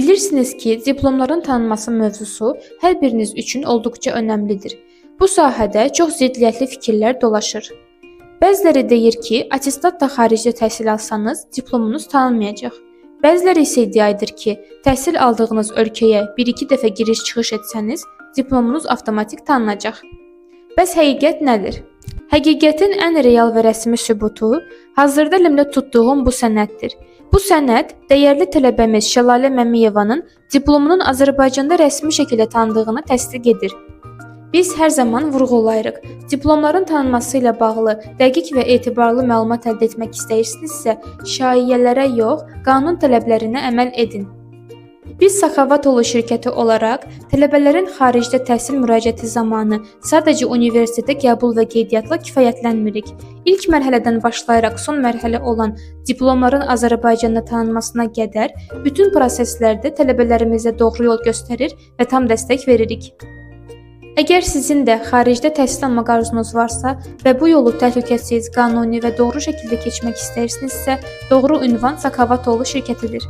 Bilirsiniz ki, diplomların tanınması mövzusu hər biriniz üçün olduqca önəmlidir. Bu sahədə çox ziddiyyətli fikirlər dolaşır. Bəziləri deyir ki, attestat da xaricdə təhsil alsanız, diplomunuz tanınmayacaq. Bəziləri isə iddia edir ki, təhsil aldığınız ölkəyə 1-2 dəfə giriş-çıxış etsəniz, diplomunuz avtomatik tanınacaq. Bəs həqiqət nədir? Həqiqətin ən real və rəsmi sübutu hazırda əlimdə tutduğum bu sənəddir. Bu sənəd dəyərli tələbəmiz Şəlalə Məmməyevanın diplomunun Azərbaycanda rəsmi şəkildə tanındığını təsdiq edir. Biz hər zaman vurğulayırıq. Diplomların tanınması ilə bağlı dəqiq və etibarlı məlumat əldə etmək istəyirsinizsə, şayiələrə yox, qanun tələblərinə əməl edin. Biz Sakavatoğlu şirkəti olaraq tələbələrin xaricdə təhsil müraciəti zamanı sadəcə universitetə qəbul və qeydiyyatla kifayətlənmirik. İlk mərhələdən başlayaraq son mərhələ olan diplomların Azərbaycanda tanınmasına qədər bütün proseslərdə tələbələrimizə doğru yol göstərir və tam dəstək veririk. Əgər sizin də xaricdə təhsil almaq arzunuz varsa və bu yolu təhlükəsiz, qanuni və doğru şəkildə keçmək istəyirsinizsə, doğru ünvan Sakavatoğlu şirkətidir.